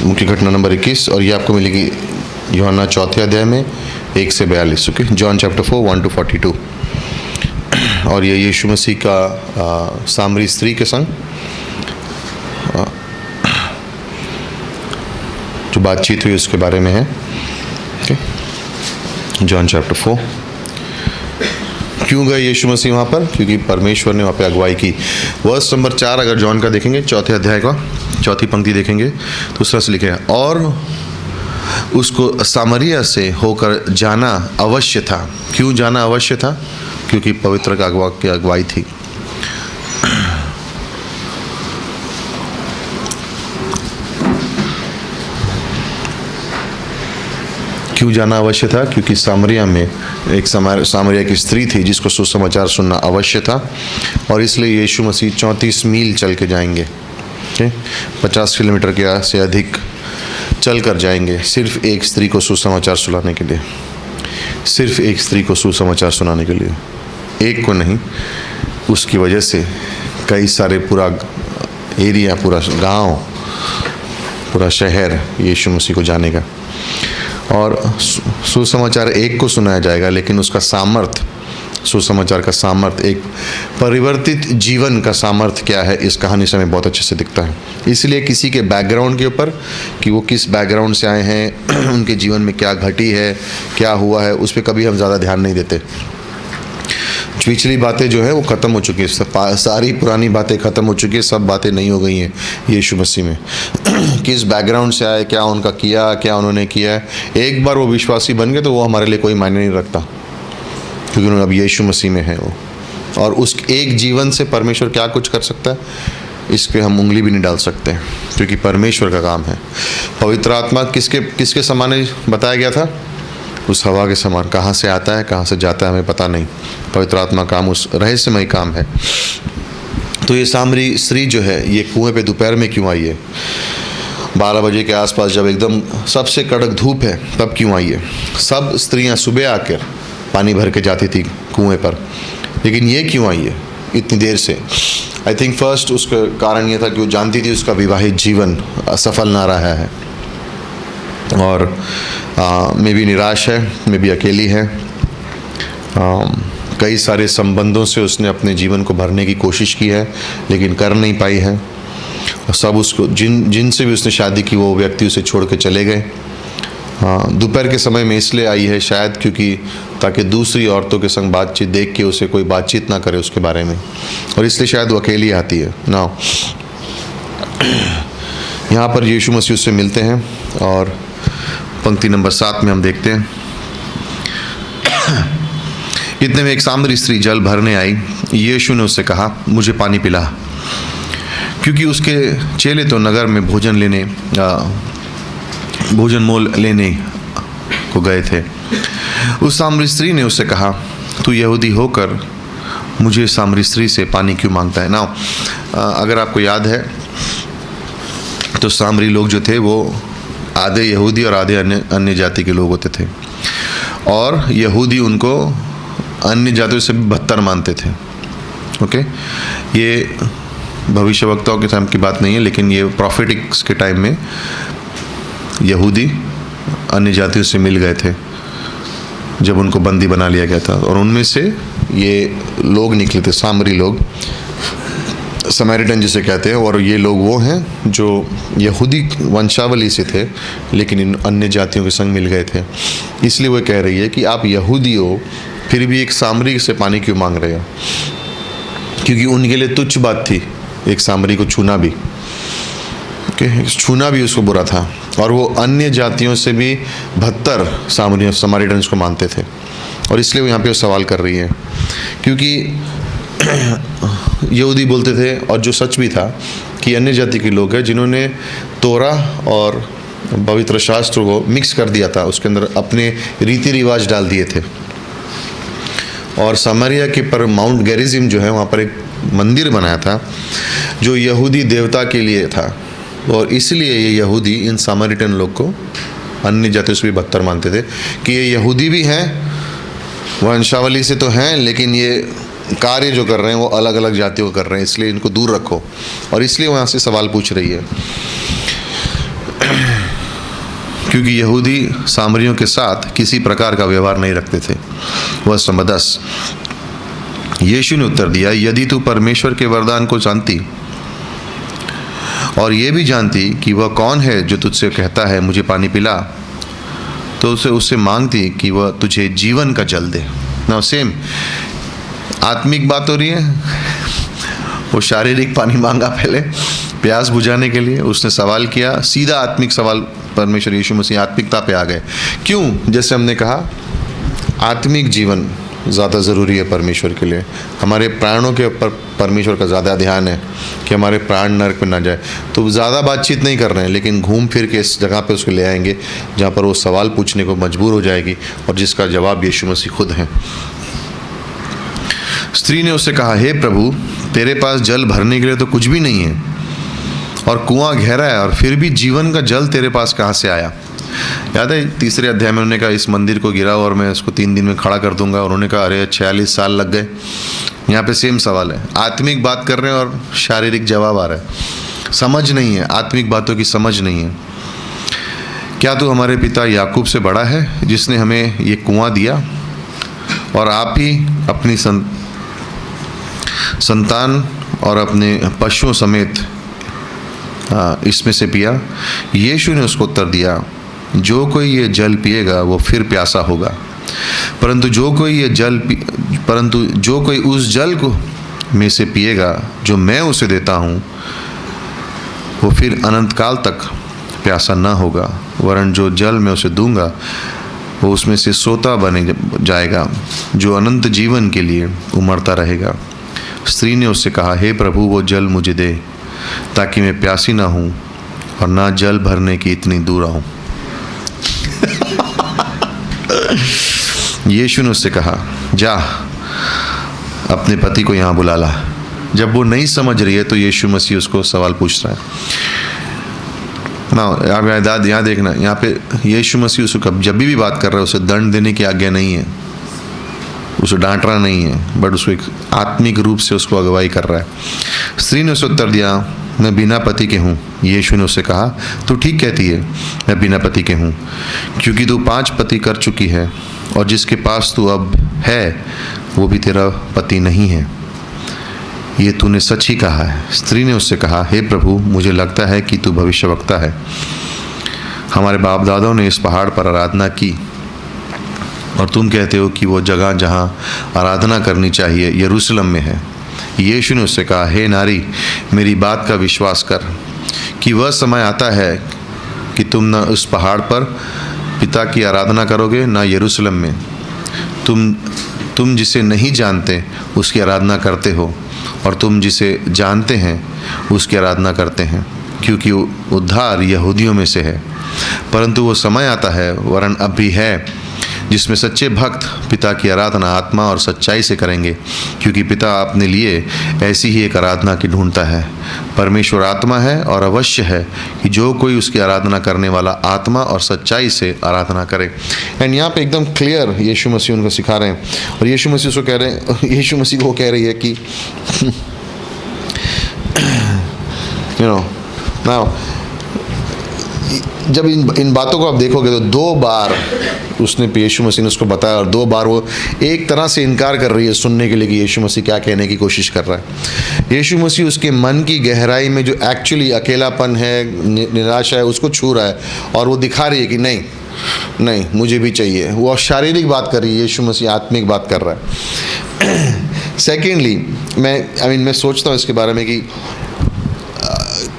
मुख्य घटना नंबर 21, और ये आपको मिलेगी यूहन्ना 4 अध्याय में 1 से 42। Okay, John chapter 4 1 to 42। और ये यीशु मसीह का सामरी स्त्री के संग जो बातचीत हुई उसके बारे में है। Okay, John chapter 4। क्यों गए यीशु मसीह वहाँ पर? क्योंकि परमेश्वर ने वहाँ पे अगुवाई की। वर्स नंबर 4 अगर जॉन का देखेंगे, 4 अध्याय का 4 पंक्ति देखेंगे तो उस तरह से लिखे है, और उसको सामरिया से होकर जाना अवश्य था। क्यों जाना अवश्य था? क्योंकि पवित्र की अगुवाई थी। क्यों जाना अवश्य था? क्योंकि सामरिया में एक सामरिया की स्त्री थी जिसको सुसमाचार सुनना अवश्य था, और इसलिए यीशु मसीह 34 मील चल के जाएंगे। 50 किलोमीटर के से अधिक चल कर जाएंगे सिर्फ एक स्त्री को सुसमाचार सुनाने के लिए। सिर्फ एक स्त्री को सुसमाचार सुनाने के लिए, एक को नहीं। उसकी वजह से कई सारे पूरा एरिया, पूरा गांव, पूरा शहर यीशु मसीह को जानेगा। और सुसमाचार एक को सुनाया जाएगा, लेकिन उसका सामर्थ्य, सुसमाचार का सामर्थ्य, एक परिवर्तित जीवन का सामर्थ्य क्या है, इस कहानी से हमें बहुत अच्छे से दिखता है। इसलिए किसी के बैकग्राउंड के ऊपर, कि वो किस बैकग्राउंड से आए हैं, उनके जीवन में क्या घटी है, क्या हुआ है, उस पर कभी हम ज़्यादा ध्यान नहीं देते। पिछली बातें जो है वो ख़त्म हो चुकी है, सारी पुरानी बातें ख़त्म हो चुकी है, सब बातें नहीं हो गई हैं यीशु मसीह में। किस बैकग्राउंड से आए, क्या उनका किया, क्या उन्होंने किया है, एक बार वो विश्वासी बन गए तो वो हमारे लिए कोई मायने नहीं रखता, क्योंकि उन्होंने अब यीशु मसीह में है वो। और उस एक जीवन से परमेश्वर क्या कुछ कर सकता है, इस पर हम उंगली भी नहीं डाल सकते, क्योंकि परमेश्वर का काम है। पवित्र आत्मा किसके समान बताया गया था? उस हवा के समान। कहाँ से आता है, कहाँ से जाता है, हमें पता नहीं। पवित्र आत्मा काम उस रहस्यमय काम है। तो ये सामरी स्त्री जो है, ये कुएं पे दोपहर में क्यों आई है? 12 बजे के आसपास, जब एकदम सबसे कड़क धूप है, तब क्यों आई है? सब स्त्रियां सुबह आकर पानी भर के जाती थी कुएं पर, लेकिन ये क्यों आई है इतनी देर से? आई थिंक फर्स्ट उसका कारण ये था कि वो जानती थी उसका विवाहित जीवन असफल ना रहा है, और मे भी निराश है, मे भी अकेली है। कई सारे संबंधों से उसने अपने जीवन को भरने की कोशिश की है, लेकिन कर नहीं पाई है। और सब उसको जिनसे भी उसने शादी की, वो व्यक्ति उसे छोड़ के चले गए। दोपहर के समय में इसलिए आई है शायद, क्योंकि ताकि दूसरी औरतों के संग बातचीत देख के उसे कोई बातचीत ना करे उसके बारे में, और इसलिए शायद वो अकेली आती है ना। यहाँ पर यीशु मसीह उससे मिलते हैं, और पंक्ति नंबर 7 में हम देखते हैं, इतने में एक सामरी स्त्री जल भरने आई। यीशु ने उससे कहा, मुझे पानी पिला, क्योंकि उसके चेले तो नगर में भोजन मोल लेने को गए थे। उस सामरी स्त्री ने उससे कहा, तू यहूदी होकर मुझे सामरी स्त्री से पानी क्यों मांगता है? ना, अगर आपको याद है तो सामरी लोग जो थे वो आधे यहूदी और आधे अन्य जाति के लोग होते थे, और यहूदी उनको अन्य जातियों से भी बदतर मानते थे। ओके, ये भविष्यवक्ताओं के टाइम की बात नहीं है, लेकिन ये प्रॉफिटिक्स के टाइम में यहूदी अन्य जातियों से मिल गए थे जब उनको बंदी बना लिया गया था, और उनमें से ये लोग निकले थे, सामरी लोग, समैरिटन जिसे कहते हैं। और ये लोग वो हैं जो यहूदी वंशावली से थे, लेकिन इन अन्य जातियों के संग मिल गए थे। इसलिए वो कह रही है कि आप यहूदी हो, फिर भी एक सामरी से पानी क्यों मांग रहे हो? क्योंकि उनके लिए तुच्छ बात थी एक सामरी को छूना भी। छूना भी उसको बुरा था, और वो अन्य जातियों से भी बदतर समारिटन्स को मानते थे। और इसलिए वो यहाँ पे सवाल कर रही है, क्योंकि यहूदी बोलते थे, और जो सच भी था, कि अन्य जाति के लोग हैं जिन्होंने तोरा और पवित्र शास्त्र को मिक्स कर दिया था, उसके अंदर अपने रीति रिवाज डाल दिए थे। और सामरिया के पर माउंट गेरिजिम जो है, वहाँ पर एक मंदिर बनाया था जो यहूदी देवता के लिए था, और इसलिए ये यहूदी इन सामरिटन लोग को अन्य जातियों से भी बदतर मानते थे, कि ये यहूदी भी हैं, वंशावली से तो हैं, लेकिन ये कार्य जो कर रहे हैं वो अलग अलग जातियों को कर रहे हैं, इसलिए इनको दूर रखो। और इसलिए वहाँ से सवाल पूछ रही है। क्योंकि यहूदी सामरियों के साथ किसी प्रकार का व्यवहार नहीं रखते थे। वर्ष नंबर 10, यीशु ने उत्तर दिया, यदि तू परमेश्वर के वरदान को जानती और ये भी जानती कि वह कौन है जो तुझसे कहता है मुझे पानी पिला, तो उसे उससे मांगती कि वह तुझे जीवन का जल दे। नाउ सेम आत्मिक बात हो रही है। वो शारीरिक पानी मांगा पहले प्यास बुझाने के लिए, उसने सवाल किया, सीधा आत्मिक सवाल परमेश्वर यीशु मसीह आत्मिकता पे आ गए। क्यों? जैसे हमने कहा, आत्मिक जीवन ज़्यादा ज़रूरी है परमेश्वर के लिए। हमारे प्राणों के ऊपर परमेश्वर का ज़्यादा ध्यान है कि हमारे प्राण नरक में ना जाए। तो ज़्यादा बातचीत नहीं कर रहे हैं, लेकिन घूम फिर के इस जगह पे उसको ले आएंगे जहाँ पर वो सवाल पूछने को मजबूर हो जाएगी और जिसका जवाब यीशु मसीह खुद हैं। स्त्री ने उससे कहा, हे प्रभु, तेरे पास जल भरने के लिए तो कुछ भी नहीं है और कुआं गहरा है, और फिर भी जीवन का जल तेरे पास कहाँ से आया? याद है 3 अध्याय में उन्होंने कहा, इस मंदिर को गिराओ और मैं इसको 3 दिन में खड़ा कर दूंगा। और उन्होंने कहा, अरे 46 साल लग गए। यहाँ पे सेम सवाल है, आत्मिक बात कर रहे हैं और शारीरिक जवाब आ रहा है। समझ नहीं है, आत्मिक बातों की समझ नहीं है। क्या तू हमारे पिता याकूब से बड़ा है, जिसने हमें ये कुआं दिया और आप ही अपनी संतान और अपने पशुओं समेत इसमें से पिया? यीशु ने उसको उत्तर दिया, जो कोई ये जल पिएगा वो फिर प्यासा होगा, परंतु जो कोई उस जल को में से पिएगा जो मैं उसे देता हूँ, वो फिर अनंत काल तक प्यासा न होगा, वरन जो जल मैं उसे दूंगा वो उसमें से सोता बने जाएगा, जो अनंत जीवन के लिए उमड़ता रहेगा। स्त्री ने उससे कहा, हे प्रभु, वो जल मुझे दे, ताकि मैं प्यासी ना हूँ और ना जल भरने की इतनी दूर आऊँ। यीशु ने उससे कहा, जा अपने पति को यहाँ बुला ला। जब वो नहीं समझ रही है तो यीशु मसीह उसको सवाल पूछ रहा है ना। यहाँ देखना, यहाँ पे यीशु मसीह उसको जब भी बात कर रहा है उसे दंड देने की आज्ञा नहीं है, उसे डांट रहा नहीं है, बट उसको एक आत्मिक रूप से उसको अगुवाई कर रहा है। स्त्री ने उसे उत्तर दिया, मैं बिना पति के हूँ। यीशु ने उससे कहा, तू ठीक कहती है, मैं बिना पति के हूँ, क्योंकि तू 5 पति कर चुकी है और जिसके पास तू अब है वो भी तेरा पति नहीं है। ये तूने सच ही कहा है। स्त्री ने उससे कहा, हे प्रभु, मुझे लगता है कि तू भविष्यवक्ता है। हमारे बाप दादाओं ने इस पहाड़ पर आराधना की और तुम कहते हो कि वो जगह जहाँ आराधना करनी चाहिए यरूशलेम में है। यीशु ने उससे कहा, हे नारी, मेरी बात का विश्वास कर कि वह समय आता है कि तुम न उस पहाड़ पर पिता की आराधना करोगे न यरूशलेम में। तुम जिसे नहीं जानते उसकी आराधना करते हो और तुम जिसे जानते हैं उसकी आराधना करते हैं, क्योंकि उद्धार यहूदियों में से है। परंतु वो समय आता है, वरन अब भी है, जिसमें सच्चे भक्त पिता की आराधना आत्मा और सच्चाई से करेंगे, क्योंकि पिता अपने लिए ऐसी ही एक आराधना की ढूंढता है। परमेश्वर आत्मा है और अवश्य है कि जो कोई उसकी आराधना करने वाला आत्मा और सच्चाई से आराधना करे। एंड यहाँ पे एकदम क्लियर यीशु मसीह उनको सिखा रहे हैं और यीशु मसीह को कह रहे हैं, यीशु मसीह को कह रही है कि नाउ जब इन बातों को आप देखोगे तो 2 बार उसने यीशु मसीह ने उसको बताया और 2 बार वो एक तरह से इनकार कर रही है सुनने के लिए कि यीशु मसीह क्या कहने की कोशिश कर रहा है। यीशु मसीह उसके मन की गहराई में जो एक्चुअली अकेलापन है, निराशा है, उसको छू रहा है और वो दिखा रही है कि नहीं मुझे भी चाहिए। वो शारीरिक बात कर रही है, यीशु मसीह आत्मिक बात कर रहा है। सेकेंडली मैं सोचता हूँ इसके बारे में कि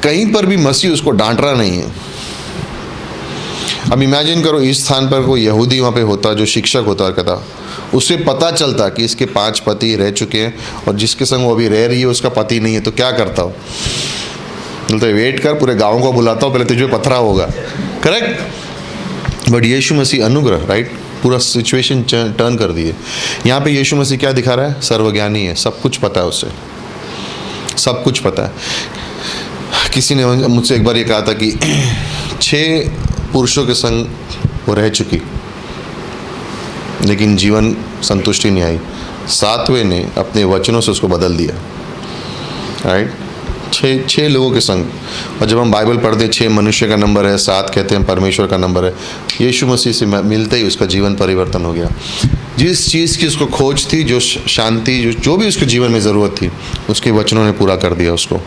कहीं पर भी मसीह उसको डांट रहा नहीं है। अब इमेजिन करो इस स्थान पर कोई यहूदी वहाँ पे होता जो शिक्षक होता और कहता, उससे पता चलता कि इसके 5 पति रह चुके हैं और जिसके संग वो अभी रह रही है उसका पति नहीं है, तो क्या करता हो? बोलते वेट कर, पूरे गाँव को बुलाता हो, पहले तुझे पथरा होगा। करेक्ट? बट यीशु मसीह अनुग्रह, राइट, पूरा सिचुएशन टर्न कर दिए। यहाँ पे यीशु मसीह क्या दिखा रहा है? सर्वज्ञानी है, सब कुछ पता है उसे, सब कुछ पता है। किसी ने मुझसे एक बार ये कहा था कि 6 पुरुषों के संग वो रह चुकी, लेकिन जीवन संतुष्टि नहीं आई। 7वें ने अपने वचनों से उसको बदल दिया, राइट। छः लोगों के संग। और जब हम बाइबल पढ़ते हैं 6 मनुष्य का नंबर है, 7 कहते हैं परमेश्वर का नंबर है। यीशु मसीह से मिलते ही उसका जीवन परिवर्तन हो गया। जिस चीज़ की उसको खोज थी, जो शांति, जो भी उसके जीवन में ज़रूरत थी, उसके वचनों ने पूरा कर दिया उसको।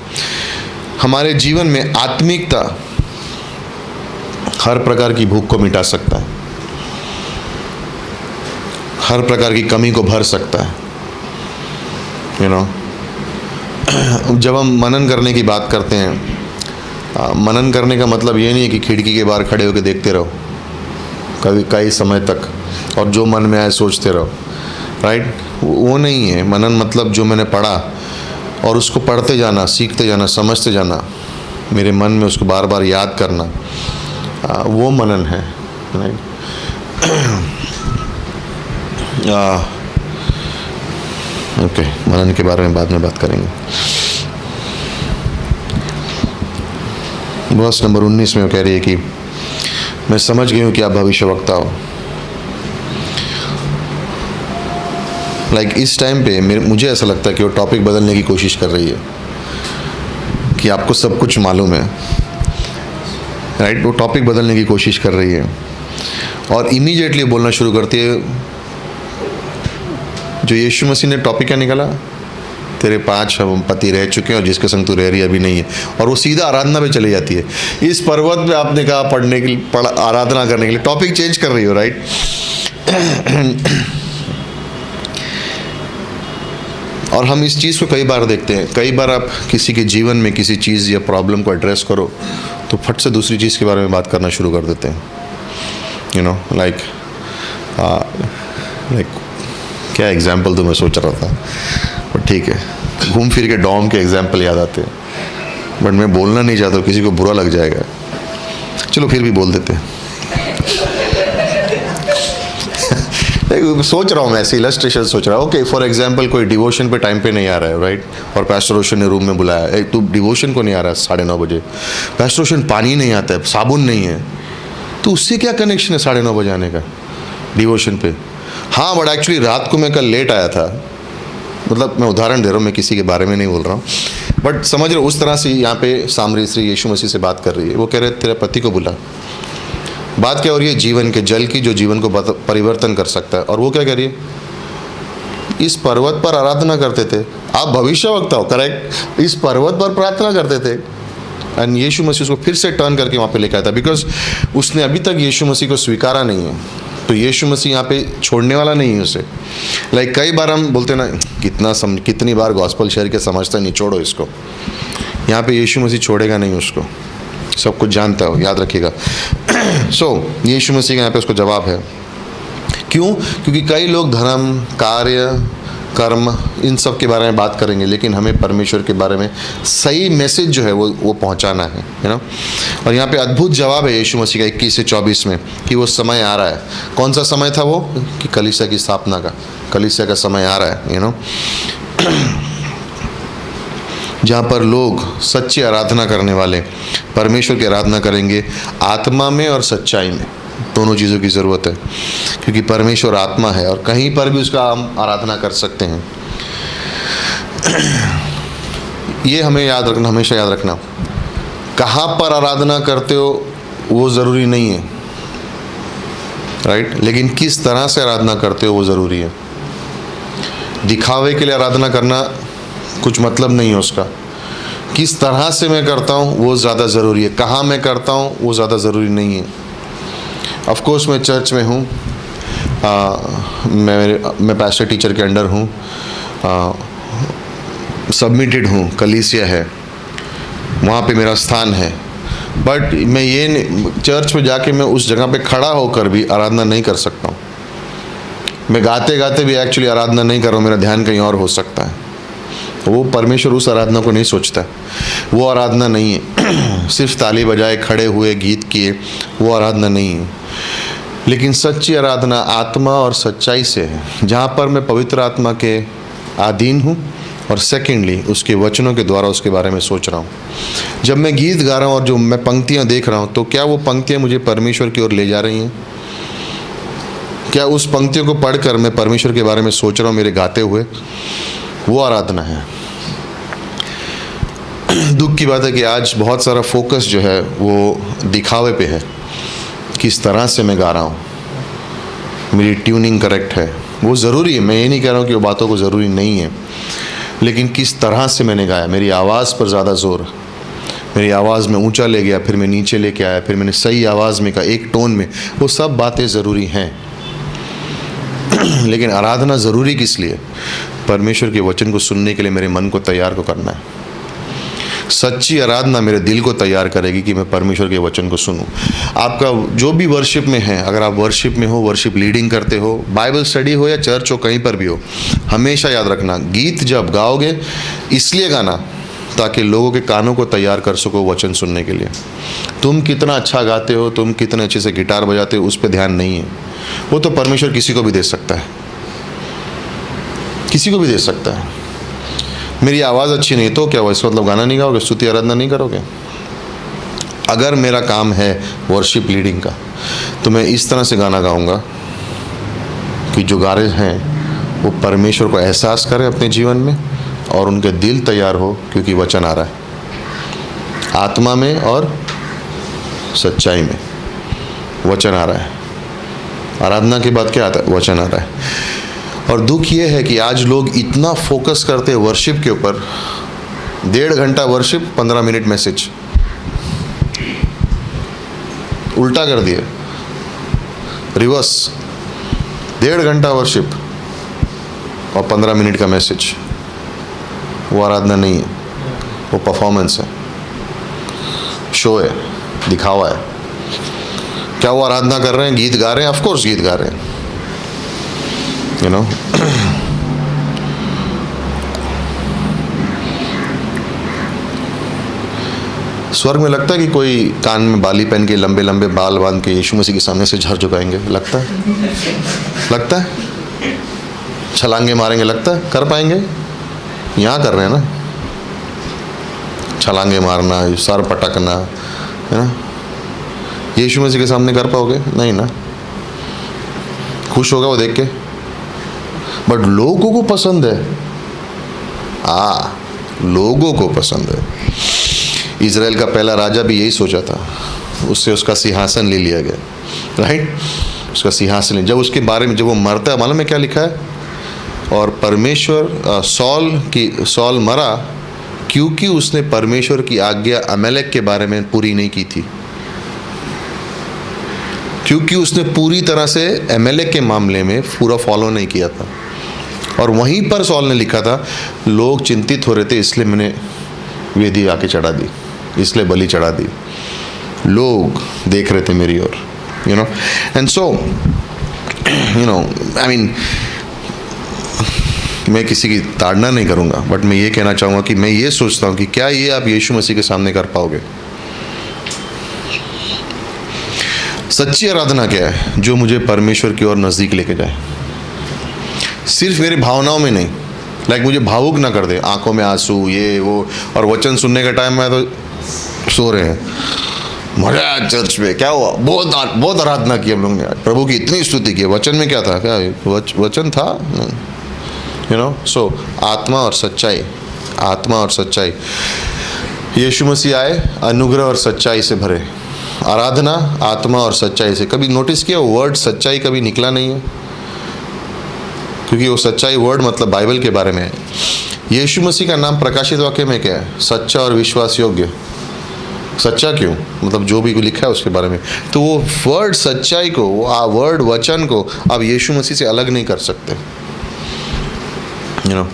हमारे जीवन में आत्मिकता हर प्रकार की भूख को मिटा सकता है, हर प्रकार की कमी को भर सकता है। जब हम मनन करने की बात करते हैं, मनन करने का मतलब ये नहीं है कि खिड़की के बाहर खड़े होकर देखते रहो कई समय तक और जो मन में आए सोचते रहो, राइट? वो नहीं है मनन। मतलब जो मैंने पढ़ा और उसको पढ़ते जाना, सीखते जाना, समझते जाना, मेरे मन में उसको बार बार याद करना, वो मनन है, राइट? ओके, मनन के बारे में बाद में बात करेंगे। वर्स नंबर 19 में वो कह रही है कि मैं समझ गई हूँ कि आप भविष्यवक्ता हो। इस टाइम पे मुझे ऐसा लगता है कि वो टॉपिक बदलने की कोशिश कर रही है कि आपको सब कुछ मालूम है, राइट? वो टॉपिक बदलने की कोशिश कर रही है और इमीडिएटली बोलना शुरू करती है। जो यीशु मसीह ने टॉपिक क्या निकाला? तेरे 5 पति रह चुके हैं और जिसके संग तू रह रही अभी नहीं है। और वो सीधा आराधना पे चली जाती है। इस पर्वत पे आपने कहा पढ़ने के लिए, आराधना करने के लिए, टॉपिक चेंज कर रही हो, राइट? और हम इस चीज़ को कई बार देखते हैं। कई बार आप किसी के जीवन में किसी चीज़ या प्रॉब्लम को एड्रेस करो तो फट से दूसरी चीज़ के बारे में बात करना शुरू कर देते हैं। लाइक क्या एग्जाम्पल तो मैं सोच रहा था, बट ठीक है, घूम फिर के डॉम के एग्जाम्पल याद आते हैं, बट मैं बोलना नहीं चाहता, किसी को बुरा लग जाएगा। चलो फिर भी बोल देते हैं। सोच रहा हूँ मैं ऐसे इलस्ट्रेशन सोच रहा हूँ। ओके, फॉर एग्जाम्पल कोई डिवोशन पे टाइम पे नहीं आ रहा है, राइट? और पास्टर रोशन ने रूम में बुलाया, तू डिवोशन को नहीं आ रहा है 9:30 बजे। पास्टर रोशन पानी नहीं आता है, साबुन नहीं है, तो उससे क्या कनेक्शन है 9:30 बजे आने का डिवोशन पे? हाँ, बट एक्चुअली रात को मैं कल लेट आया था। मतलब मैं उदाहरण दे रहा हूँ, मैं किसी के बारे में नहीं बोल रहा हूँ, बट समझ रहे हो। उस तरह से यहाँ पे सामरी स्त्री यीशु मसीह से बात कर रही है। वो कह रहे तेरे पति को बुला। बात क्या हो रही है? जीवन के जल की, जो जीवन को परिवर्तन कर सकता है। और वो क्या कह रही है? इस पर्वत पर आराधना करते थे। आप भविष्यवक्ता हो, करेक्ट? इस पर्वत पर प्रार्थना करते थे। एंड यीशु मसीह उसको फिर से टर्न करके वहाँ पे लेकर आया था, बिकॉज उसने अभी तक यीशु मसीह को स्वीकारा नहीं है। तो यीशु मसीह यहाँ पे छोड़ने वाला नहीं है उसे। कई बार हम बोलते ना, कितनी बार गॉस्पेल शेयर के समझता नहीं, छोड़ो इसको। यहाँ पे यीशु मसीह छोड़ेगा नहीं उसको, सब कुछ जानता हो, याद रखिएगा। यीशु मसीह का यहाँ पे उसको जवाब है। क्यों? क्योंकि कई लोग धर्म, कार्य, कर्म, इन सब के बारे में बात करेंगे, लेकिन हमें परमेश्वर के बारे में सही मैसेज जो है वो पहुंचाना है, और यहाँ पे अद्भुत जवाब है यीशु मसीह का 21 से 24 में कि वो समय आ रहा है। कौन सा समय था वो? कि कलीसिया की स्थापना का, कलीसिया का समय आ रहा है, जहाँ पर लोग सच्ची आराधना करने वाले परमेश्वर की आराधना करेंगे, आत्मा में और सच्चाई में। दोनों चीज़ों की ज़रूरत है, क्योंकि परमेश्वर आत्मा है और कहीं पर भी उसका हम आराधना कर सकते हैं। ये हमें याद रखना, हमेशा याद रखना। कहाँ पर आराधना करते हो वो ज़रूरी नहीं है, राइट? लेकिन किस तरह से आराधना करते हो वो ज़रूरी है। दिखावे के लिए आराधना करना कुछ मतलब नहीं है उसका। किस तरह से मैं करता हूँ वो ज़्यादा ज़रूरी है। कहाँ मैं करता हूँ वो ज़्यादा ज़रूरी नहीं है। ऑफ कोर्स मैं चर्च में हूँ, मैं पास्टर टीचर के अंडर हूँ, सबमिटेड हूँ, कलीसिया है, वहाँ पे मेरा स्थान है। बट मैं ये चर्च में जाके मैं उस जगह पे खड़ा होकर भी आराधना नहीं कर सकता हूँ। मैं गाते गाते भी एक्चुअली आराधना नहीं कर रहा हूँ, मेरा ध्यान कहीं और हो सकता है। वो परमेश्वर उस आराधना को नहीं सोचता, वो आराधना नहीं है। सिर्फ ताली बजाए, खड़े हुए, गीत किए, वो आराधना नहीं है। लेकिन सच्ची आराधना आत्मा और सच्चाई से है, जहाँ पर मैं पवित्र आत्मा के अधीन हूँ और सेकेंडली उसके वचनों के द्वारा उसके बारे में सोच रहा हूँ। जब मैं गीत गा रहा हूँ और जो मैं पंक्तियाँ देख रहा हूँ, तो क्या वो पंक्तियाँ मुझे परमेश्वर की ओर ले जा रही हैं? क्या उस पंक्तियों को पढ़कर मैं परमेश्वर के बारे में सोच रहा हूँ मेरे गाते हुए? वो आराधना है। दुख की बात है कि आज बहुत सारा फोकस जो है वो दिखावे पे है, किस तरह से मैं गा रहा हूँ, मेरी ट्यूनिंग करेक्ट है। वो ज़रूरी है, मैं ये नहीं कह रहा हूँ कि वो बातों को ज़रूरी नहीं है, लेकिन किस तरह से मैंने गाया, मेरी आवाज़ पर ज़्यादा जोर, मेरी आवाज़ में ऊंचा ले गया, फिर मैं नीचे लेके आया, फिर मैंने सही आवाज़ में कहा, एक टोन में, वो सब बातें ज़रूरी हैं। लेकिन आराधना ज़रूरी किस लिए? परमेश्वर के वचन को सुनने के लिए मेरे मन को तैयार को करना है। सच्ची आराधना मेरे दिल को तैयार करेगी कि मैं परमेश्वर के वचन को सुनूं। आपका जो भी वर्शिप में है, अगर आप वर्शिप में हो, वर्शिप लीडिंग करते हो, बाइबल स्टडी हो या चर्च हो, कहीं पर भी हो, हमेशा याद रखना, गीत जब गाओगे इसलिए गाना ताकि लोगों के कानों को तैयार कर सको वचन सुनने के लिए। तुम कितना अच्छा गाते हो, तुम कितने अच्छे से गिटार बजाते हो, उस पर ध्यान नहीं है। वो तो परमेश्वर किसी को भी दे सकता है, किसी को भी दे सकता है। मेरी आवाज़ अच्छी नहीं तो क्या हुआ, इसका मतलब गाना नहीं गाओगे, स्तुति आराधना नहीं करोगे? अगर मेरा काम है वर्शिप लीडिंग का, तो मैं इस तरह से गाना गाऊंगा कि जो गा रहे हैं वो परमेश्वर को एहसास करें अपने जीवन में और उनके दिल तैयार हो, क्योंकि वचन आ रहा है, आत्मा में और सच्चाई में वचन आ रहा है। आराधना के बाद क्या आता है? वचन आ रहा है। और दुख ये है कि आज लोग इतना फोकस करते हैं वर्शिप के ऊपर, 1.5 घंटा वर्शिप, 15 मिनट मैसेज, उल्टा कर दिए, रिवर्स। 1.5 घंटा वर्शिप और 15 मिनट का मैसेज, वो आराधना नहीं है, वो परफॉर्मेंस है, शो है, दिखावा है। क्या वो आराधना कर रहे हैं, गीत गा रहे हैं? ऑफ कोर्स गीत गा रहे हैं, यू नो। स्वर्ग में लगता है कि कोई कान में बाली पहन के, लंबे लंबे बाल बांध के यीशु मसीह के सामने से झर झुकाएंगे? लगता है? लगता है? छलांगे मारेंगे? लगता है कर पाएंगे? यहाँ कर रहे हैं ना, छलांगे मारना, सर पटकना, है ना। यीशु मसीह के सामने कर पाओगे? नहीं ना। खुश होगा वो देख के, बट लोगों को पसंद है। लोगों को पसंद है। इजराइल का पहला राजा भी यही सोचा था, उससे उसका सिंहासन ले लिया गया, राइट। उसका सिंहासन, जब उसके बारे में जब वो मरता है, मालूम है क्या लिखा है? और परमेश्वर सॉल मरा क्योंकि उसने परमेश्वर की आज्ञा अमेलेक के बारे में पूरी नहीं की थी, क्योंकि उसने पूरी तरह से अमेलेक के मामले में पूरा फॉलो नहीं किया था। और वहीं पर सॉल ने लिखा था, लोग चिंतित हो रहे थे इसलिए मैंने वेदी आके चढ़ा दी, इसलिए बलि चढ़ा दी, लोग देख रहे थे मेरी ओर, you know. And so you know, I mean, मैं किसी की ताड़ना नहीं करूंगा, बट मैं ये कहना चाहूँगा कि मैं ये सोचता हूँ कि क्या ये आप यीशु मसीह के सामने कर पाओगे? सच्ची आराधना क्या है? जो मुझे परमेश्वर की ओर नज़दीक लेके जाए, सिर्फ मेरी भावनाओं में नहीं, लाइक मुझे भावुक ना कर दे, आंखों में आंसू, ये वो, और वचन सुनने का टाइम में तो सो रहे हैं, मजा आया चर्च में, क्या हुआ, बहुत आराधना की हम लोग ने, प्रभु की इतनी स्तुति की, वचन में क्या था? क्या वचन था? You know. सो आत्मा और सच्चाई, आत्मा और सच्चाई। यीशु मसीह आए अनुग्रह और सच्चाई से भरे, आराधना आत्मा और सच्चाई से। कभी नोटिस किया वर्ड सच्चाई कभी निकला नहीं है? क्योंकि वो सच्चाई वर्ड मतलब बाइबल के बारे में है। यीशु मसीह का नाम प्रकाशित वाक्य में क्या है? सच्चा और विश्वास योग्य। सच्चा क्यों? मतलब जो भी लिखा है उसके बारे में। तो वो वर्ड सच्चाई को, वो वर्ड वचन को आप यीशु मसीह से अलग नहीं कर सकते, यू नो,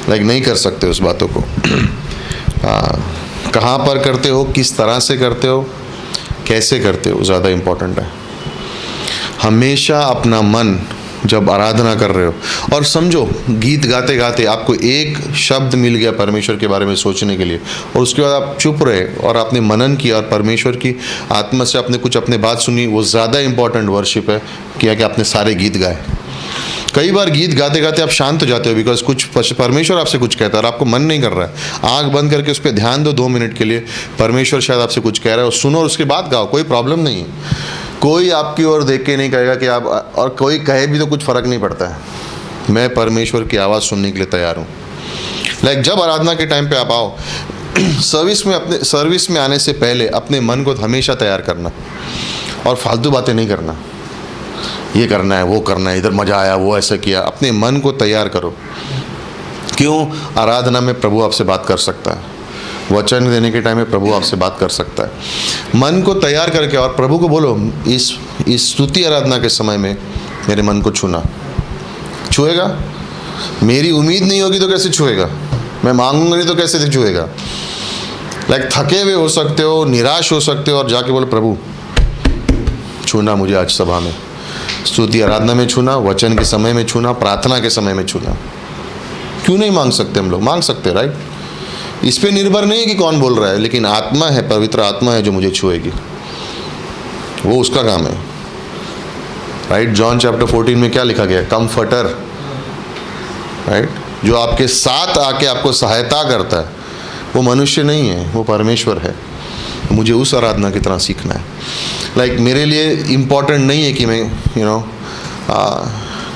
लाइक नहीं कर सकते उस बातों को। कहाँ पर करते हो, किस तरह से करते हो, कैसे करते हो, ज़्यादा इम्पोर्टेंट है। हमेशा अपना मन जब आराधना कर रहे हो, और समझो गीत गाते गाते आपको एक शब्द मिल गया परमेश्वर के बारे में सोचने के लिए, और उसके बाद आप चुप रहे और आपने मनन किया और परमेश्वर की आत्मा से आपने कुछ अपने बात सुनी, वो ज़्यादा इम्पोर्टेंट वर्शिप है कि आपने सारे गीत गाए। कई बार गीत गाते गाते आप शांत हो जाते हो, बिकॉज कुछ परमेश्वर आपसे कुछ कहता है और आपको मन नहीं कर रहा है। आंख बंद करके उस पर ध्यान दो 2 मिनट के लिए, परमेश्वर शायद आपसे कुछ कह रहा है, और सुनो और उसके बाद गाओ, कोई प्रॉब्लम नहीं है। कोई आपकी ओर देख के नहीं कहेगा कि आप, और कोई कहे भी तो कुछ फ़र्क नहीं पड़ता है। मैं परमेश्वर की आवाज़ सुनने के लिए तैयार हूँ। लाइक जब आराधना के टाइम पे आप आओ, सर्विस में आने से पहले अपने मन को हमेशा तैयार करना और फालतू बातें नहीं करना। ये करना है, वो करना है, इधर मज़ा आया, वो ऐसा किया। अपने मन को तैयार करो। क्यों? आराधना में प्रभु आपसे बात कर सकता है, वचन देने के टाइम में प्रभु आपसे बात कर सकता है। मन को तैयार करके और प्रभु को बोलो, इस स्तुति आराधना के समय में मेरे मन को छुएगा। मेरी उम्मीद नहीं होगी तो कैसे छुएगा? मैं मांगूंगा नहीं तो कैसे छुएगा? थके हुए हो सकते हो, निराश हो सकते हो, और जाके बोलो प्रभु छूना मुझे आज सभा में, स्तुति आराधना में छूना, वचन के समय में छूना, प्रार्थना के समय में छूना। क्यों नहीं मांग सकते? हम लोग मांग सकते, राइट? इस पे निर्भर नहीं है कि कौन बोल रहा है, लेकिन आत्मा है, पवित्र आत्मा है जो मुझे छुएगी, वो उसका काम है, राइट? जॉन चैप्टर 14 में क्या लिखा गया? Comforter, right? जो आपके साथ आके आपको सहायता करता है, वो मनुष्य नहीं है, वो परमेश्वर है। मुझे उस आराधना की तरह सीखना है। मेरे लिए इम्पॉर्टेंट नहीं है कि मैं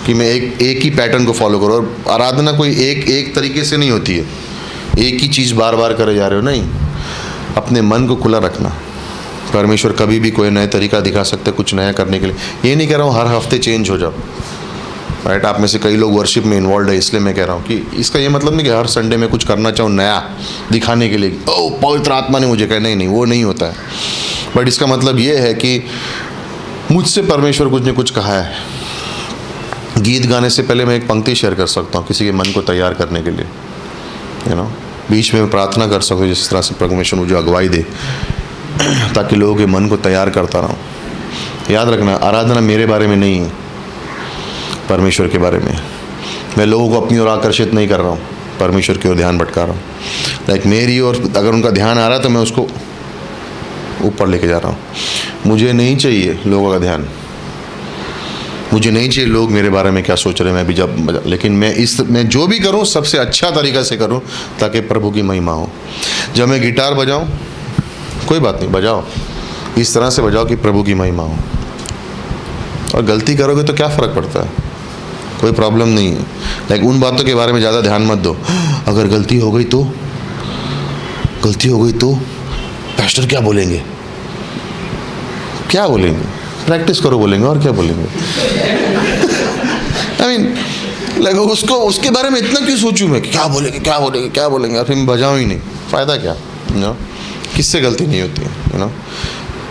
कि मैं एक ही पैटर्न को फॉलो करूँ। और आराधना कोई एक तरीके से नहीं होती है, एक ही चीज़ बार बार करे जा रहे हो, नहीं। अपने मन को खुला रखना। परमेश्वर कभी भी कोई नया तरीका दिखा सकते कुछ नया करने के लिए। ये नहीं कह रहा हूँ हर हफ्ते चेंज हो जाओ, राइट? आप में से कई लोग वर्शिप में इन्वॉल्व है, इसलिए मैं कह रहा हूँ कि इसका ये मतलब नहीं कि हर संडे में कुछ करना चाहूँ नया दिखाने के लिए, ओ पवित्र आत्मा ने मुझे कहा। नहीं, वो नहीं होता है। बट इसका मतलब ये है कि मुझसे परमेश्वर कुछ ने कुछ कहा है। गीत गाने से पहले मैं एक पंक्ति शेयर कर सकता हूँ किसी के मन को तैयार करने के लिए, बीच में प्रार्थना कर सकूँ जिस तरह से परमेश्वर मुझे अगुवाई दे, ताकि लोगों के मन को तैयार करता रहूँ। याद रखना, आराधना मेरे बारे में नहीं है, परमेश्वर के बारे में। मैं लोगों को अपनी ओर आकर्षित नहीं कर रहा हूँ, परमेश्वर की ओर ध्यान भटका रहा हूँ। मेरी ओर अगर उनका ध्यान आ रहा है तो मैं उसको ऊपर लेके जा रहा हूँ। मुझे नहीं चाहिए लोगों का ध्यान, मुझे नहीं चाहिए लोग मेरे बारे में क्या सोच रहे हैं, मैं भी लेकिन मैं जो भी करूं सबसे अच्छा तरीका से करूं ताकि प्रभु की महिमा हो। जब मैं गिटार बजाऊं, कोई बात नहीं, बजाओ, इस तरह से बजाओ कि प्रभु की महिमा हो। और गलती करोगे तो क्या फ़र्क पड़ता है? कोई प्रॉब्लम नहीं है। उन बातों के बारे में ज़्यादा ध्यान मत दो। अगर गलती हो गई तो पास्टर क्या बोलेंगे? क्या बोलेंगे? प्रैक्टिस करो बोलेंगे, और क्या बोलेंगे? उसके बारे में इतना क्यों सोचूं मैं कि क्या बोलेंगे, और फिर मैं बजाऊं ही नहीं, फ़ायदा क्या? किससे गलती नहीं होती है?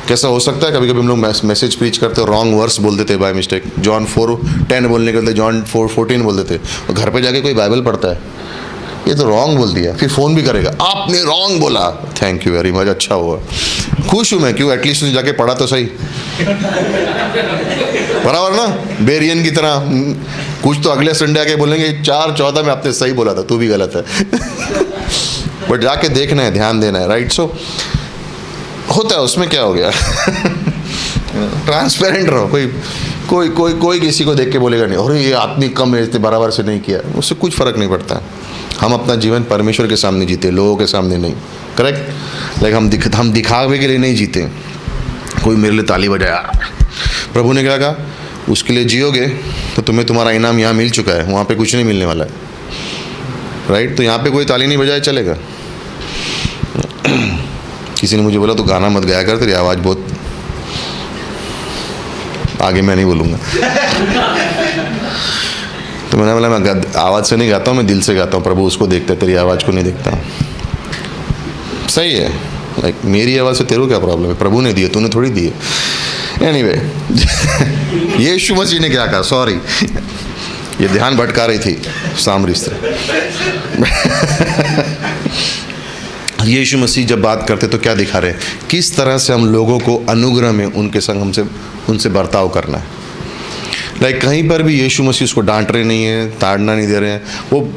कैसा हो सकता है कभी कभी हम लोग मैसेज प्रीच करते हो, रॉन्ग वर्स बोल देते बाय मिस्टेक। जॉन 4:10 बोलने के बदले जॉन 4:14 बोल देते। और घर पे जाके कोई बाइबल पढ़ता है, ये तो रॉन्ग बोल दिया, फिर फ़ोन भी करेगा, आपने रॉन्ग बोला, थैंक यू वेरी मच, अच्छा हुआ, खुश हूँ मैं। क्यों? एटलीस्ट जाके पढ़ा तो सही, बराबर ना? बेरियन की तरह कुछ तो अगले संडे आके बोलेंगे 4:14 में आपने सही बोला था, तू भी गलत है। बट जाके देखना है, ध्यान देना है, राइट? सो होता है, उसमें क्या हो गया? ट्रांसपेरेंट रहो। कोई किसी को देख के बोलेगा नहीं, अरे ये आदमी कम है, इसने बराबर से नहीं किया, उससे कुछ फ़र्क नहीं पड़ता। हम अपना जीवन परमेश्वर के सामने जीते, लोगों के सामने नहीं, करेक्ट? हम दिखावे के लिए नहीं जीते। कोई मेरे लिए ताली बजाया, प्रभु ने क्या कहा? उसके लिए जियोगे तो तुम्हें तुम्हारा इनाम यहाँ मिल चुका है, वहाँ पे कुछ नहीं मिलने वाला है, राइट? तो यहाँ पे कोई ताली नहीं बजाया चलेगा। किसी ने मुझे बोला तो गाना मत गाया कर, तेरी आवाज़ बहुत, आगे मैं नहीं बोलूँगा। तो मैंने बोला मैं आवाज़ से नहीं गाता हूँ, मैं दिल से गाता हूँ। प्रभु उसको देखता है, तेरी आवाज़ को नहीं देखता। सही है, मेरी आवाज़ से तेरे क्या प्रॉब्लम है? प्रभु ने दिए, तूने थोड़ी दिए। एनीवे, यीशु मसीह ने क्या कहा? सॉरी, ये ध्यान भटका रही थी सामरी से। यीशु मसीह जब बात करते तो क्या दिखा रहे? किस तरह से हम लोगों को अनुग्रह में उनके संग उनसे बर्ताव करना है। कहीं पर भी यीशु मसीह उसको डांट रहे नहीं है, ताड़ना नहीं दे रहे हैं, वो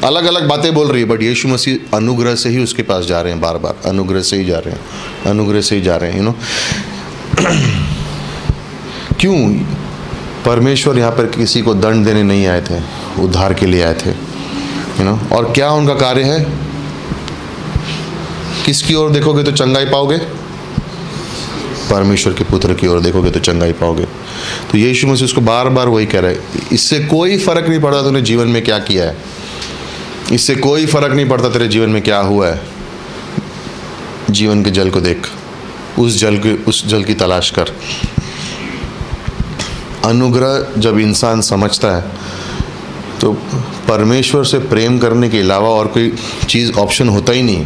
अलग अलग बातें बोल रही है, बट यीशु मसीह अनुग्रह से ही उसके पास जा रहे हैं, बार बार अनुग्रह से ही जा रहे हैं, क्यों? परमेश्वर यहाँ पर किसी को दंड देने नहीं आए थे, उद्धार के लिए आए थे, और क्या उनका कार्य है? किसकी ओर देखोगे तो चंगाई पाओगे? परमेश्वर के पुत्र की ओर देखोगे तो चंगाई पाओगे। तो यीशु मसीह उसको बार बार वही कह रहा है। इससे कोई फर्क नहीं पड़ता तूने जीवन में क्या किया है, इससे कोई फर्क नहीं पड़ता तेरे जीवन में क्या हुआ है, जीवन के जल को देख, उस जल की तलाश कर। अनुग्रह जब इंसान समझता है तो परमेश्वर से प्रेम करने के अलावा और कोई चीज़ ऑप्शन होता ही नहीं।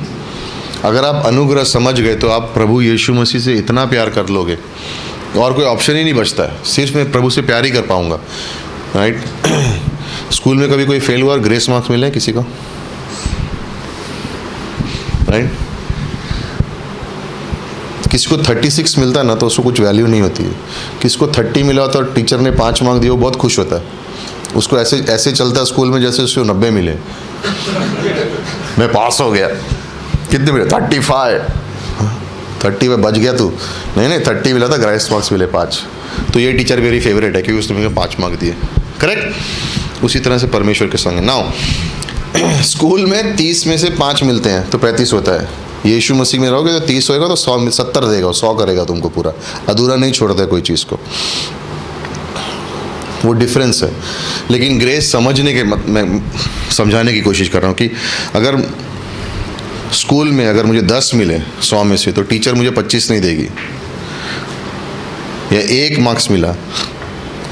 अगर आप अनुग्रह समझ गए तो आप प्रभु यीशु मसीह से इतना प्यार कर लोगे, और कोई ऑप्शन ही नहीं बचता है, सिर्फ मैं प्रभु से प्यार ही कर पाऊँगा, राइट। स्कूल में कभी कोई फेल हुआ और ग्रेस मार्क्स मिले किसी को, राइट? किसी को 36 मिलता है ना तो उसको कुछ वैल्यू नहीं होती है। किसी को 30 मिला होता और टीचर ने 5 मार्क्स दिए, वो बहुत खुश होता है। उसको ऐसे चलता है स्कूल में जैसे उसको 90 मिले, मैं पास हो गया। कितने मिले? 35। 30 में बच गया तू? नहीं, 30 मिला था, ग्रेस मार्क्स मिले 5, तो ये टीचर मेरी फेवरेट है क्योंकि उसने मुझे 5 मार्क्स दिए। करेक्ट? उसी तरह से परमेश्वर के संग नाउ स्कूल में 30 में से 5 मिलते हैं तो 35 होता है। यीशु मसीह में रहोगे तो 30 होएगा तो 100 में 70 देगा, 100 करेगा तुमको, पूरा अधूरा नहीं छोड़ता कोई चीज़ को। वो डिफरेंस है। लेकिन ग्रेस समझने के मैं समझाने की कोशिश कर रहा हूँ कि अगर स्कूल में अगर मुझे 10 मिले 100 में से तो टीचर मुझे 25 नहीं देगी, या 1 मार्क्स मिला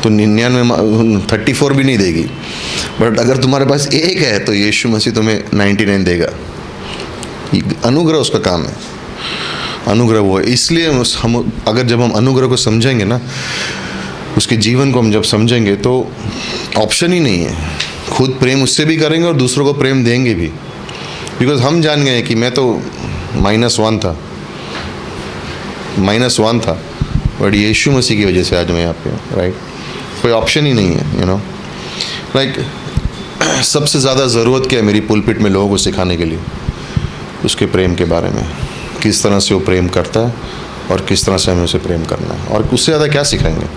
तो 34 भी नहीं देगी। बट अगर तुम्हारे पास 1 है तो यीशु मसीह तुम्हें 99 देगा। अनुग्रह उसका काम है, अनुग्रह वो है। इसलिए हम अगर जब हम अनुग्रह को समझेंगे ना, उसके जीवन को हम जब समझेंगे तो ऑप्शन ही नहीं है, खुद प्रेम उससे भी करेंगे और दूसरों को प्रेम देंगे भी। बिकॉज हम जान गए कि मैं तो -1 था, बट यीशु मसीह की वजह से आज मैं यहाँ पे हूँ, राइट। कोई ऑप्शन ही नहीं है, यू नो। लाइक सबसे ज़्यादा ज़रूरत क्या है मेरी पुलपिट में लोगों को सिखाने के लिए? उसके प्रेम के बारे में, किस तरह से वो प्रेम करता है और किस तरह से हमें उसे प्रेम करना है। और उससे ज़्यादा क्या सिखाएंगे?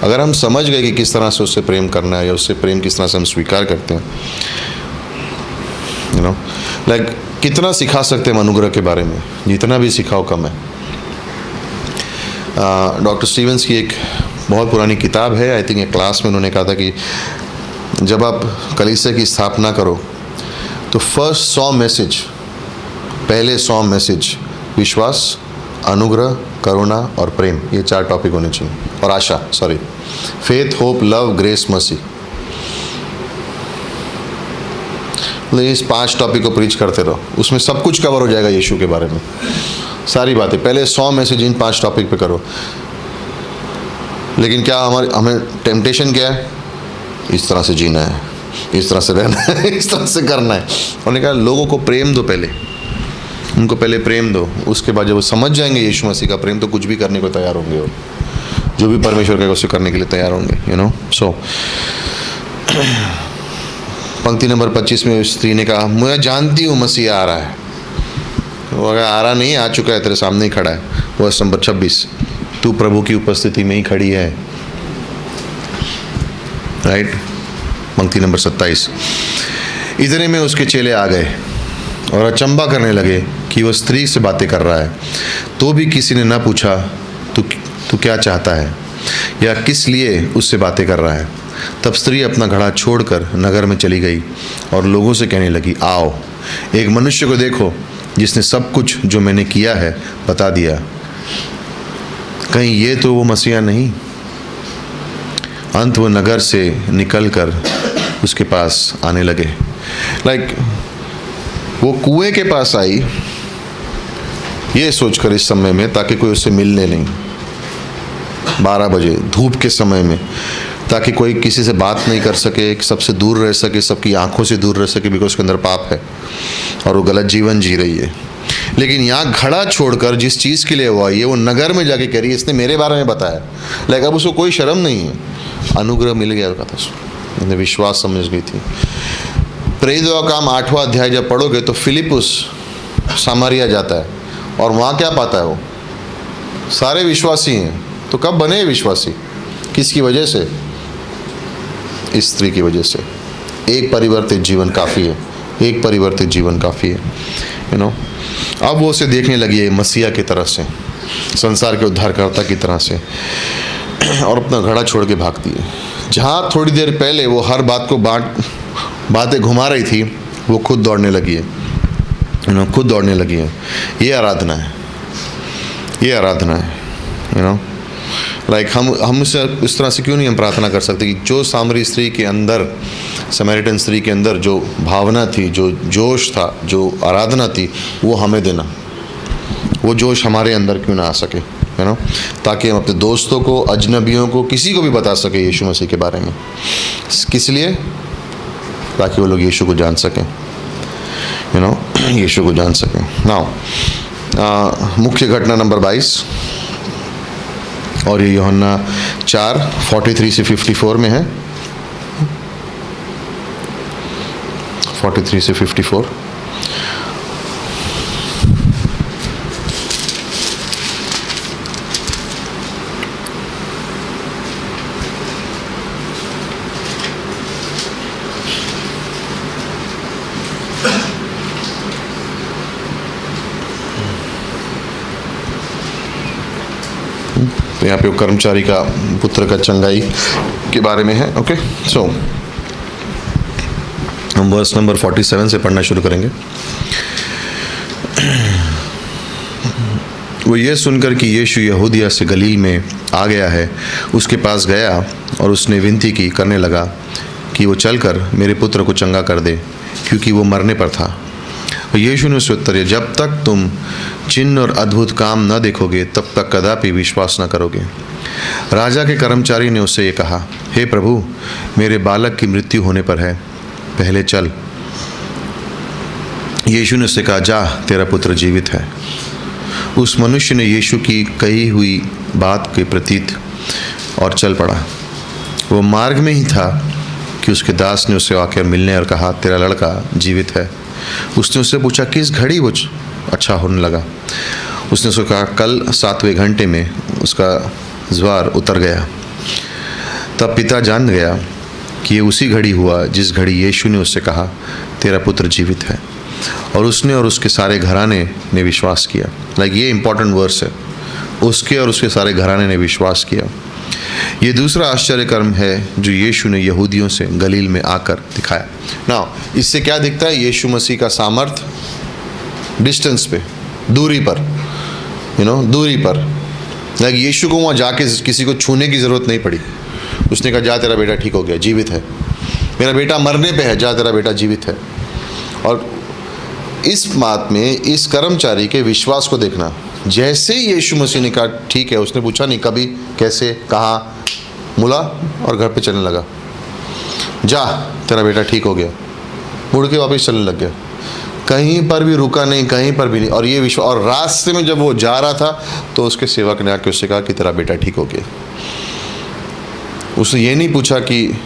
अगर हम समझ गए कि किस तरह से उससे प्रेम करना है या उससे प्रेम किस तरह से हम स्वीकार करते हैं, यू नो, लाइक कितना सिखा सकते हैं अनुग्रह के बारे में? जितना भी सिखाओ कम है। डॉक्टर स्टीवंस की एक बहुत पुरानी किताब है, आई थिंक एक क्लास में उन्होंने कहा था कि जब आप कलीसिया की स्थापना करो तो फर्स्ट 100 मैसेज, पहले 100 मैसेज विश्वास, अनुग्रह, करुणा और प्रेम, ये 4 टॉपिक होने चाहिए। और आशा, sorry, faith, hope, love, grace, mercy. इस 5 टॉपिक को प्रीच करते रहो, उसमें सब कुछ कवर हो जाएगा यीशु के बारे में, सारी बातें। पहले 100 मैसेज इन 5 टॉपिक पे करो। लेकिन क्या हमें टेम्पटेशन क्या है? इस तरह से जीना है, इस तरह से रहना है, इस तरह से करना है। उन्होंने कहा लोगों को प्रेम दो, पहले उनको पहले प्रेम दो, उसके बाद जब वो समझ जाएंगे यीशु मसीह का प्रेम तो कुछ भी करने को तैयार होंगे, वो जो भी परमेश्वर का उसे करने के लिए तैयार होंगे, यू नो। सो पंक्ति नंबर 25 में स्त्री ने कहा, मैं जानती हूँ मसीह आ रहा है। वो अगर आ रहा नहीं, आ चुका है, तेरे सामने ही खड़ा है। वर्स नंबर 26, तू प्रभु की उपस्थिति में ही खड़ी है, राइट। पंक्ति नंबर 27, इतने में उसके चेले आ गए और अचंबा करने लगे कि वह स्त्री से बातें कर रहा है। तो भी किसी ने ना पूछा तू क्या चाहता है या किस लिए उससे बातें कर रहा है। तब स्त्री अपना घड़ा छोड़कर नगर में चली गई और लोगों से कहने लगी, आओ एक मनुष्य को देखो जिसने सब कुछ जो मैंने किया है बता दिया। कहीं ये तो वो मसीहा नहीं? अंत वो नगर से निकलकर उसके पास आने लगे। लाइक वो कुएं के पास आई ये सोचकर इस समय में, ताकि कोई उससे मिलने नहीं, 12 बजे धूप के समय में, ताकि कोई किसी से बात नहीं कर सके, सबसे दूर रह सके, सबकी आंखों से दूर रह सके, बिकॉज उसके अंदर पाप है और वो गलत जीवन जी रही है। लेकिन यहाँ घड़ा छोड़कर जिस चीज़ के लिए हुआ ये वो नगर में जाके कह रही है, इसने मेरे बारे में बताया। लाइक अब उसको कोई शर्म नहीं है, अनुग्रह मिल गया था, विश्वास समझ गई थी। प्रेरितों का काम 8वां अध्याय जब पढ़ोगे तो फिलिपुस सामरिया जाता है और वहाँ क्या पाता है? वो सारे विश्वासी हैं। तो कब बने विश्वासी? किसकी वजह से? इस स्त्री की वजह से। एक परिवर्तित जीवन काफ़ी है, एक परिवर्तित जीवन काफ़ी है, यू नो। अब वो उसे देखने लगी है मसीहा की तरह से, संसार के उद्धारकर्ता की तरह से, और अपना घड़ा छोड़ के भागती है। जहाँ थोड़ी देर पहले वो हर बात को बातें घुमा रही थी, वो खुद दौड़ने लगी है खुद दौड़ने लगी हैं। ये आराधना है, ये आराधना है। लाइक हम इस तरह से क्यों नहीं हम प्रार्थना कर सकते कि जो सामरी स्त्री के अंदर, समैरिटन स्त्री के अंदर जो भावना थी, जो जोश था, जो आराधना थी, वो हमें देना। वो जोश हमारे अंदर क्यों ना आ सके, ताकि हम अपने दोस्तों को, अजनबियों को, किसी को भी बता सके यीशु मसीह के बारे में। किस लिए? ताकि वो लोग यीशु को जान सकें, यीशु को जान सकें। नाउ मुख्य घटना नंबर 22, और ये यूहन्ना 4:43 से 54 में है। 43 से 54। यहाँ पे वो कर्मचारी का पुत्र का चंगाई के बारे में है। ओके, सो हम वर्स नंबर 47 से पढ़ना शुरू करेंगे। वो ये सुनकर कि यीशु यहूदिया से गलील में आ गया है, उसके पास गया और उसने विनती की, करने लगा कि वो चलकर मेरे पुत्र को चंगा कर दे, क्योंकि वो मरने पर था। यीशु ने उससे उत्तर दिया, जब तक तुम चिन्ह और अद्भुत काम न देखोगे तब तक कदापि विश्वास न करोगे। राजा के कर्मचारी ने उससे ये कहा, हे प्रभु, मेरे बालक की मृत्यु होने पर है, पहले चल। यीशु ने उससे कहा, जा, तेरा पुत्र जीवित है। उस मनुष्य ने यीशु की कही हुई बात के प्रतीत और चल पड़ा। वो मार्ग में ही था कि उसके दास ने उससे आकर मिलने और कहा, तेरा लड़का जीवित है। उसने उससे पूछा, किस घड़ी वो अच्छा होने लगा? उसने उसको कहा, कल 7वें घंटे में उसका ज्वार उतर गया। तब पिता जान गया कि ये उसी घड़ी हुआ जिस घड़ी यीशु ने उससे कहा, तेरा पुत्र जीवित है। और उसने और उसके सारे घराने ने विश्वास किया। लाइक ये इंपॉर्टेंट वर्स है, उसके और उसके सारे घराने ने विश्वास किया। ये दूसरा आश्चर्य कर्म है जो यीशु ने यहूदियों से गलील में आकर दिखाया। नाउ इससे क्या दिखता है? यीशु मसीह का सामर्थ डिस्टेंस पे, दूरी पर, दूरी पर। लाइक यीशु को वहाँ जाके किसी को छूने की ज़रूरत नहीं पड़ी। उसने कहा, जा, तेरा बेटा ठीक हो गया, जीवित है। मेरा बेटा मरने पे है, जा, तेरा बेटा जीवित है। और इस बात में इस कर्मचारी के विश्वास को देखना। जैसे ही यीशु मसीह ने कहा ठीक है, उसने पूछा नहीं कभी, कैसे, कहाँ, मुला और घर पे चलने लगा। जा, तेरा बेटा ठीक हो गया, मुड़ के वापस चलने लग गया। कहीं पर भी रुका नहीं, कहीं पर भी नहीं। और ये विश्वास, और रास्ते में जब वो जा रहा था तो उसके सेवक ने आके उससे कहा कि तेरा बेटा ठीक हो गया। उसने ये नहीं पूछा कि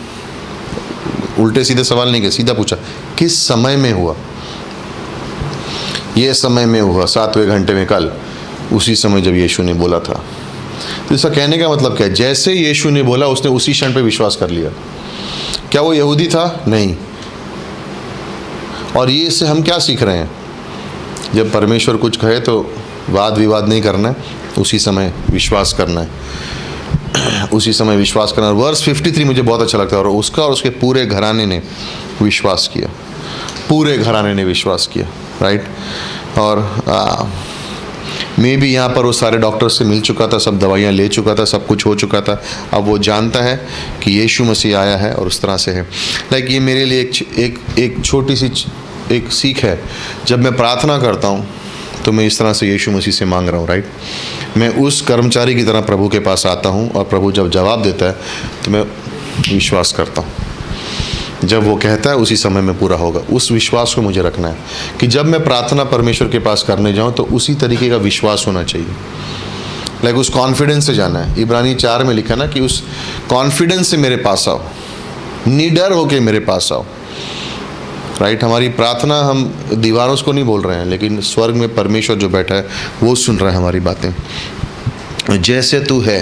उल्टे सीधे सवाल नहीं किया, सीधा पूछा किस समय में हुआ। ये समय में हुआ 7वें घंटे में, कल उसी समय जब यीशु ने बोला था। तो इसका कहने का मतलब क्या है? जैसे यीशु ने बोला उसने उसी क्षण पे विश्वास कर लिया। क्या वो यहूदी था? नहीं। और ये इससे हम क्या सीख रहे हैं? जब परमेश्वर कुछ कहे तो वाद विवाद नहीं करना है, उसी समय विश्वास करना है, उसी समय विश्वास करना। वर्स 53 मुझे बहुत अच्छा लगता है। और उसका और उसके पूरे घराने ने विश्वास किया, पूरे घराने ने विश्वास किया, राइट। और मे भी यहाँ पर वो सारे डॉक्टर से मिल चुका था, सब दवाइयाँ ले चुका था, सब कुछ हो चुका था। अब वो जानता है कि यीशु मसीह आया है और उस तरह से है। लाइक ये मेरे लिए एक छोटी सी एक सीख है। जब मैं प्रार्थना करता हूँ तो मैं इस तरह से यीशु मसीह से मांग रहा हूँ, राइट। मैं उस कर्मचारी की तरह प्रभु के पास आता हूँ और प्रभु जब जवाब देता है तो मैं विश्वास करता हूँ। जब वो कहता है उसी समय में पूरा होगा। उस विश्वास को मुझे रखना है कि जब मैं प्रार्थना परमेश्वर के पास करने जाऊँ तो उसी तरीके का विश्वास होना चाहिए। लाइक उस कॉन्फिडेंस से जाना है। इब्रानी 4 में लिखा ना कि उस कॉन्फिडेंस से मेरे पास आओ, निडर होके मेरे पास आओ, राइट। हमारी प्रार्थना हम दीवारों को नहीं बोल रहे हैं, लेकिन स्वर्ग में परमेश्वर जो बैठा है वो सुन रहा है हमारी बातें। जैसे तू है,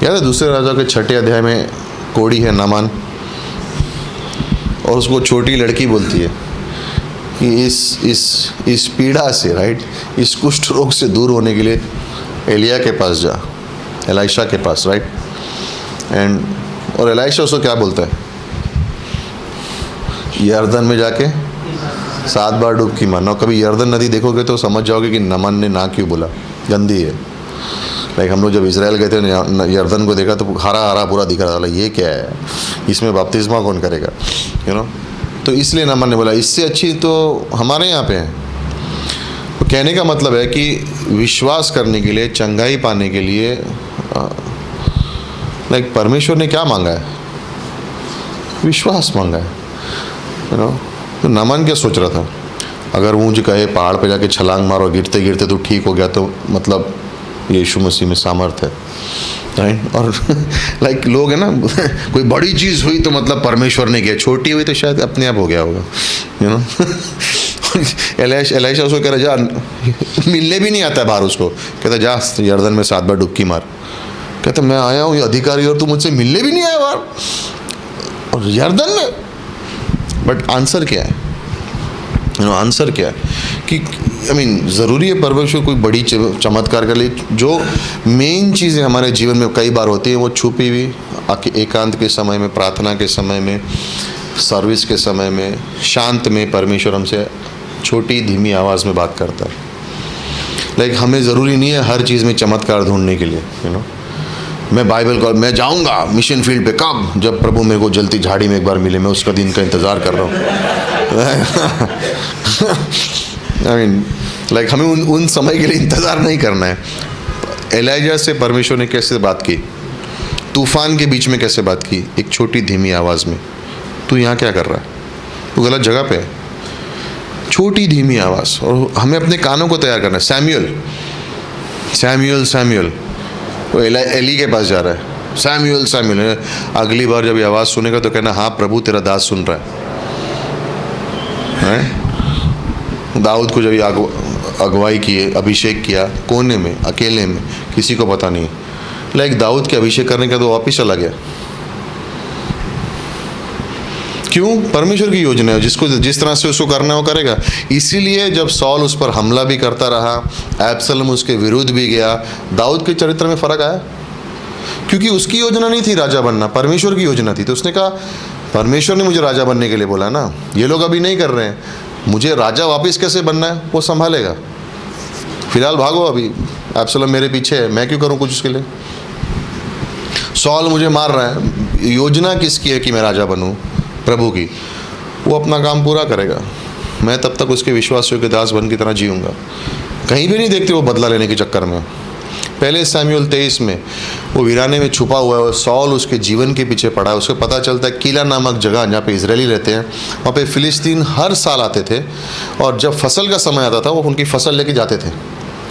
याद है दूसरे राजा के 6 अध्याय में कोढ़ी है नामान, और उसको छोटी लड़की बोलती है कि इस पीड़ा से, राइट, इस कुष्ठ रोग से दूर होने के लिए एलिया के पास जा, एलाइशा के पास, राइट। और एलाइशा उसको क्या बोलता है? यर्दन में जाके 7 बार डुबकी मारना। कभी यर्दन नदी देखोगे तो समझ जाओगे कि नमन ने ना क्यों बोला, गंदी है। लाइक हम लोग जब इजराइल गए थे यर्दन को देखा तो हरा हरा पूरा दिख रहा था, ये क्या है, इसमें बपतिस्मा कौन करेगा, यू नो। तो इसलिए नमन ने बोला। इससे अच्छी तो हमारे यहाँ पे है। तो कहने का मतलब है कि विश्वास करने के लिए, चंगाई पाने के लिए लाइक परमेश्वर ने क्या मांगा है? विश्वास मांगा है, यू नो। तो नमन क्या सोच रहा था? अगर वो मुझे कहे पहाड़ पे जाके छलांग मारो, गिरते गिरते तो ठीक हो गया, तो मतलब यीशु मसीह में सामर्थ है, राइट। और लाइक लोग है ना, कोई बड़ी चीज़ हुई तो मतलब परमेश्वर ने किया, छोटी हुई तो शायद अपने आप हो गया होगा, यू नो। एलाइशा उसको कह रहा, जा, मिलने भी नहीं आता है बाहर उसको, कहता जा यर्दन में 7 बार डुबकी मार। कहता मैं आया हूँ ये अधिकारी और तू मुझसे मिलने भी नहीं आया बाहर, और यर्दन में। बट आंसर क्या है, यू नो, आंसर क्या है कि ज़रूरी है परमेश्वर कोई बड़ी चमत्कार कर ले। जो मेन चीज़ें हमारे जीवन में कई बार होती हैं वो छुपी हुई एकांत के समय में, प्रार्थना के समय में, सर्विस के समय में, शांत में परमेश्वर हमसे छोटी धीमी आवाज़ में बात करता है। लाइक हमें ज़रूरी नहीं है हर चीज़ में चमत्कार ढूंढने के लिए, यू नो। मैं बाइबल कॉल मैं जाऊंगा मिशन फील्ड पे कब, जब प्रभु मेरे को जलती झाड़ी में एक बार मिले, मैं उसका दिन का इंतज़ार कर रहा हूँ। लाइक हमें उन समय के लिए इंतज़ार नहीं करना है। एलाइजा से परमेश्वर ने कैसे बात की, तूफान के बीच में कैसे बात की, एक छोटी धीमी आवाज़ में। तू यहाँ क्या कर रहा है, तू गलत जगह पे है। छोटी धीमी आवाज़, और हमें अपने कानों को तैयार करना है। सैमुअल सैमुअल सैमुअल वो एली के पास जा रहा है, सैमुअल सैमुअल। अगली बार जब ये आवाज़ सुनेगा तो कहना, हाँ प्रभु तेरा दास सुन रहा है। दाऊद को जब अगुवाई किए, अभिषेक किया, कोने में, अकेले में, किसी को पता नहीं। लाइक दाऊद के अभिषेक करने का तो वापिस चला गया। क्यों? परमेश्वर की योजना है, जिसको जिस तरह से उसको करना हो करेगा। इसीलिए जब सॉल उस पर हमला भी करता रहा, एब्सलम उसके विरुद्ध भी गया, दाऊद के चरित्र में फर्क आया, क्योंकि उसकी योजना नहीं थी राजा बनना, परमेश्वर की योजना थी। तो उसने कहा परमेश्वर ने मुझे राजा बनने के लिए बोला ना, ये लोग अभी नहीं कर रहे हैं, मुझे राजा वापस कैसे बनना है वो संभालेगा। फिलहाल भागो, अभी एब्सलम मेरे पीछे है, मैं क्यों करूं कुछ उसके लिए। सॉल मुझे मार रहा है, योजना किसकी है कि मैं राजा बनूं? प्रभु की। वो अपना काम पूरा करेगा, मैं तब तक उसके विश्वासियों के दास बन की तरह जीऊँगा। कहीं भी नहीं देखते वो बदला लेने के चक्कर में। पहले सैमुअल 23 में वो वीराने में छुपा हुआ है और सॉल उसके जीवन के पीछे पड़ा है। उसको पता चलता है कीला नामक जगह जहाँ पे इजरायली रहते हैं, वहाँ पे फिलिस्तीन हर साल आते थे, और जब फसल का समय आता था वो उनकी फसल लेके जाते थे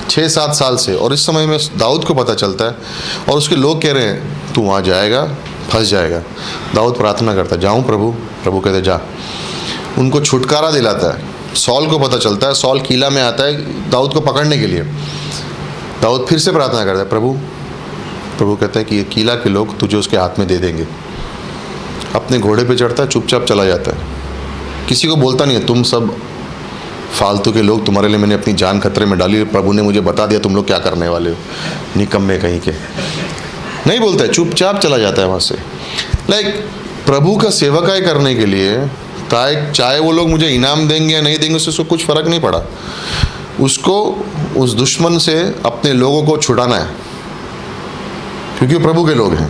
6-7 साल से। और इस समय में दाऊद को पता चलता है और उसके लोग कह रहे हैं तू वहाँ जाएगा, फंस जाएगा। दाऊद प्रार्थना करता है, जाऊँ प्रभु? प्रभु कहते जा। उनको छुटकारा दिलाता है। सॉल को पता चलता है, सॉल कीला में आता है दाऊद को पकड़ने के लिए। दाऊद फिर से प्रार्थना करता है, प्रभु। प्रभु कहता है कि ये कीला के लोग तुझे उसके हाथ में दे देंगे। अपने घोड़े पे चढ़ता है, चुपचाप चला जाता है, किसी को बोलता नहीं है तुम सब फालतू के लोग, तुम्हारे लिए मैंने अपनी जान खतरे में डाली, प्रभु ने मुझे बता दिया तुम लोग क्या करने वाले हो, निकम्मे कहीं के। नहीं बोलता है, चुपचाप चला जाता है वहाँ से। लाइक प्रभु का सेवकाई करने के लिए चाहे वो लोग मुझे इनाम देंगे या नहीं देंगे, उससे कुछ फ़र्क नहीं पड़ा। उसको उस दुश्मन से अपने लोगों को छुड़ाना है, क्योंकि वो प्रभु के लोग हैं,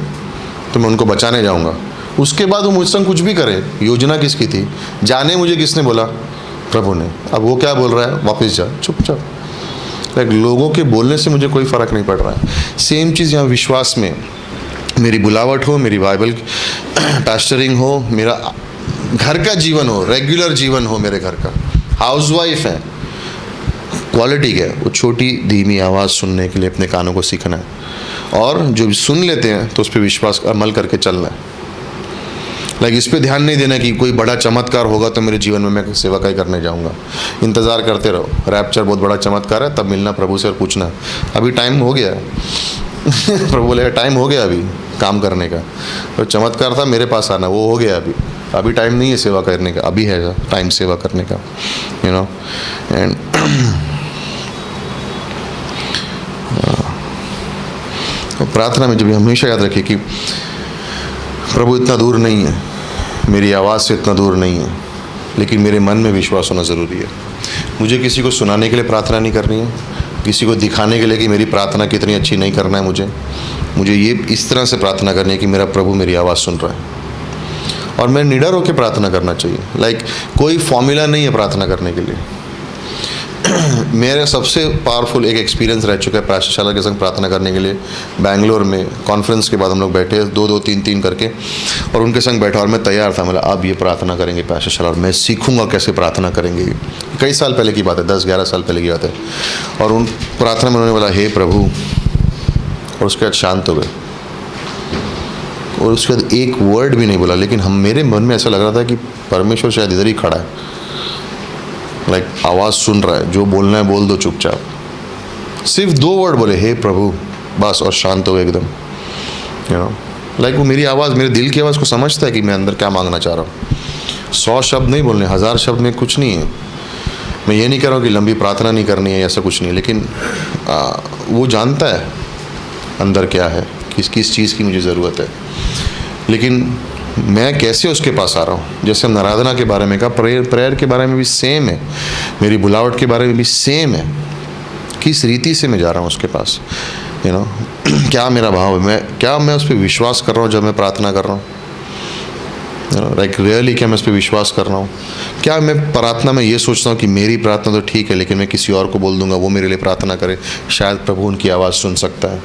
तो मैं उनको बचाने जाऊंगा। उसके बाद वो मुझसे कुछ भी करे। योजना किसकी थी? जाने मुझे किसने बोला? प्रभु ने। अब वो क्या बोल रहा है? वापस जा, चुपचाप। लाइक लोगों के बोलने से मुझे कोई फ़र्क नहीं पड़ रहा है। सेम चीज़ यहाँ विश्वास में, मेरी बुलावट हो, मेरी बाइबल पास्टरिंग हो, मेरा घर का जीवन हो, रेगुलर जीवन हो, मेरे घर का, हाउसवाइफ है, क्वालिटी क्या है? वो छोटी धीमी आवाज़ सुनने के लिए अपने कानों को सीखना है, और जो सुन लेते हैं तो उस पर विश्वास अमल करके चलना है। लाइक इस पे ध्यान नहीं देना कि कोई बड़ा चमत्कार होगा तो मेरे जीवन में मैं सेवकाई करने जाऊंगा। इंतज़ार करते रहो, रैप्चर बहुत बड़ा चमत्कार है, तब मिलना प्रभु से और पूछना अभी टाइम हो गया प्रभु बोलेगा टाइम हो गया अभी काम करने का। तो चमत्कार था मेरे पास आना, वो हो गया अभी टाइम नहीं है सेवा करने का, अभी है टाइम सेवा करने का, यू नो। एंड प्रार्थना में जब हमेशा याद रखिए कि प्रभु इतना दूर नहीं है, मेरी आवाज़ से इतना दूर नहीं है, लेकिन मेरे मन में विश्वास होना ज़रूरी है। मुझे किसी को सुनाने के लिए प्रार्थना नहीं करनी है, किसी को दिखाने के लिए कि मेरी प्रार्थना कितनी अच्छी नहीं करना है। मुझे ये इस तरह से प्रार्थना करनी है कि मेरा प्रभु मेरी आवाज़ सुन रहा है और मैं निडर होकर प्रार्थना करना चाहिए। कोई फॉर्मूला नहीं है प्रार्थना करने के लिए। मेरा सबसे पावरफुल एक एक्सपीरियंस रह चुका है पाठशाला के संग प्रार्थना करने के लिए। बैंगलोर में कॉन्फ्रेंस के बाद हम लोग बैठे 2-2, 3-3 करके, और उनके संग बैठा और मैं तैयार था। मतलब अब ये प्रार्थना करेंगे पाठशाला और मैं सीखूंगा कैसे प्रार्थना करेंगे। कई साल पहले की बात है, 10-11 साल पहले की बात है। और उन प्रार्थना में उन्होंने बोला हे प्रभु, और उसके बाद शांत हो गए और उसके बाद एक वर्ड भी नहीं बोला। लेकिन मेरे मन में ऐसा लग रहा था कि परमेश्वर शायद इधर ही खड़ा है, आवाज़ सुन रहा है, जो बोलना है बोल दो चुपचाप। सिर्फ 2 वर्ड बोले हे प्रभु, बस, और शांत हो गए एकदम। वो मेरी आवाज़, मेरे दिल की आवाज़ को समझता है कि मैं अंदर क्या मांगना चाह रहा हूँ। 100 शब्द नहीं बोलने, 1000 शब्द में कुछ नहीं है। मैं ये नहीं कह रहा हूँ कि लंबी प्रार्थना नहीं करनी है, ऐसा कुछ नहीं है। लेकिन वो जानता है अंदर क्या है, किस चीज़ की मुझे ज़रूरत है। लेकिन मैं कैसे उसके पास आ रहा हूँ। जैसे हम आराधना के बारे में कहा, प्रेयर के बारे में भी सेम है, मेरी बुलावट के बारे में भी सेम है। किस रीति से मैं जा रहा हूँ उसके पास, क्या मेरा भाव है, क्या मैं उस पर विश्वास कर रहा हूँ जब मैं प्रार्थना कर रहा हूँ। रियली क्या मैं उस पर विश्वास कर रहा हूँ। क्या मैं प्रार्थना में ये सोचता हूँ कि मेरी प्रार्थना तो ठीक है, लेकिन मैं किसी और को बोल दूंगा वो मेरे लिए प्रार्थना करे, शायद प्रभु उनकी आवाज़ सुन सकता है।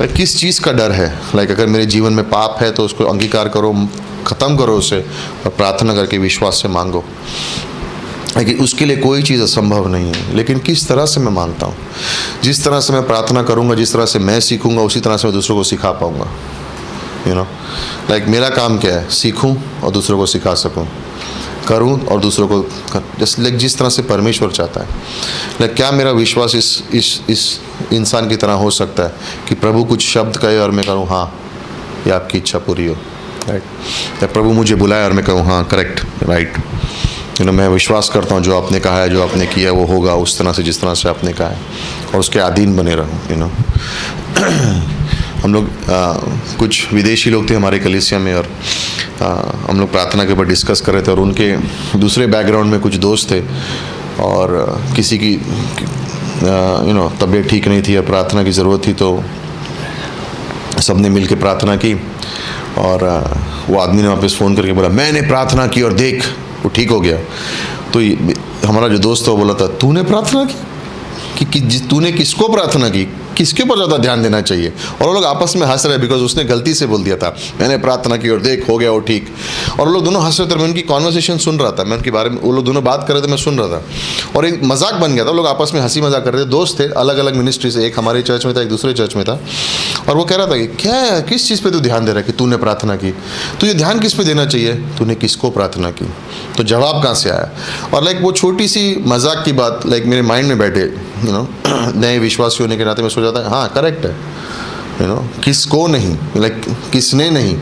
किस चीज़ का डर है। अगर मेरे जीवन में पाप है तो उसको अंगीकार करो, ख़त्म करो उसे, और प्रार्थना करके विश्वास से मांगो। कि उसके लिए कोई चीज़ असंभव नहीं है। लेकिन किस तरह से मैं मांगता हूँ, जिस तरह से मैं प्रार्थना करूँगा, जिस तरह से मैं सीखूँगा, उसी तरह से मैं दूसरों को सिखा पाऊँगा। मेरा काम क्या है, सीखूँ और दूसरों को सिखा सकूँ, करूँ और दूसरों को जिस तरह से परमेश्वर चाहता है। क्या मेरा विश्वास इस इंसान की तरह हो सकता है कि प्रभु कुछ शब्द कहे और मैं कहूँ हाँ ये आपकी इच्छा पूरी हो, राइट। या प्रभु मुझे बुलाए और मैं कहूँ हाँ करेक्ट, राइट। मैं विश्वास करता हूँ जो आपने कहा है, जो आपने किया है वो होगा उस तरह से जिस तरह से आपने कहा है, और उसके अधीन बने रहूँ। हम लोग कुछ विदेशी लोग थे हमारे कलीसिया में, और हम लोग प्रार्थना के ऊपर डिस्कस कर रहे थे, और उनके दूसरे बैकग्राउंड में कुछ दोस्त थे, और किसी की तबीयत ठीक नहीं थी और प्रार्थना की ज़रूरत थी। तो सबने मिल के प्रार्थना की, और वो आदमी ने वापस फ़ोन करके बोला मैंने प्रार्थना की और देख वो ठीक हो गया। तो हमारा जो दोस्त था वो बोला था तूने प्रार्थना की कि तूने किसको प्रार्थना की, किसके ऊपर ज़्यादा ध्यान देना चाहिए। और वो लोग आपस में हंस रहे बिकॉज उसने गलती से बोल दिया था मैंने प्रार्थना की और देख हो गया वो ठीक। और वो लोग दोनों हंस रहे थे, मैं उनकी कॉन्वर्सेशन सुन रहा था, मैं उनके बारे में, वो लोग दोनों बात कर रहे थे, मैं सुन रहा था, और एक मजाक बन गया था। लोग आपस में हंसी मजाक कर रहे थे, दोस्त थे अलग अलग मिनिस्ट्री से, एक हमारे चर्च में था, एक दूसरे चर्च में था। और वो कह रहा था कि क्या किस चीज़ पर तू ध्यान दे रहा है कि तूने प्रार्थना की, तुझे ध्यान किस पे देना चाहिए, तूने किसको प्रार्थना की। तो जवाब कहाँ से आया। और वो छोटी सी मजाक की बात मेरे माइंड में बैठे, नए विश्वासी होने के नाते मैं सोचा था हाँ करेक्ट है। किसको नहीं, किसने नहीं,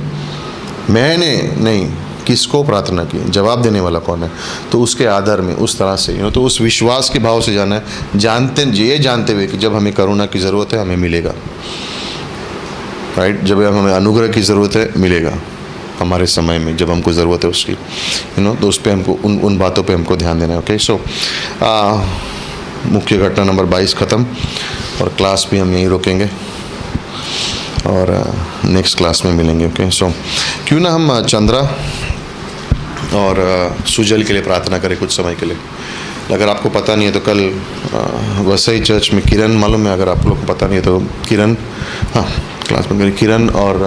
मैंने नहीं, किसको प्रार्थना की, जवाब देने वाला कौन है। तो उसके आधार में उस तरह से तो उस विश्वास के भाव से जाना है, जानते हुए कि जब हमें करुणा की ज़रूरत है हमें मिलेगा, राइट। जब हमें अनुग्रह की ज़रूरत है मिलेगा, हमारे समय में जब हमको ज़रूरत है उसकी, तो उस पर हमको उन बातों पे हमको ध्यान देना है। ओके, सो मुख्य घटना नंबर 22 ख़त्म, और क्लास भी हम यहीं रोकेंगे और नेक्स्ट क्लास में मिलेंगे। ओके, सो क्यों ना हम चंद्रा और सुजल के लिए प्रार्थना करें कुछ समय के लिए। अगर आपको पता नहीं है तो कल वसई चर्च में किरण, मालूम है, अगर आप लोग को पता नहीं है तो किरण, हाँ क्लास में किरण और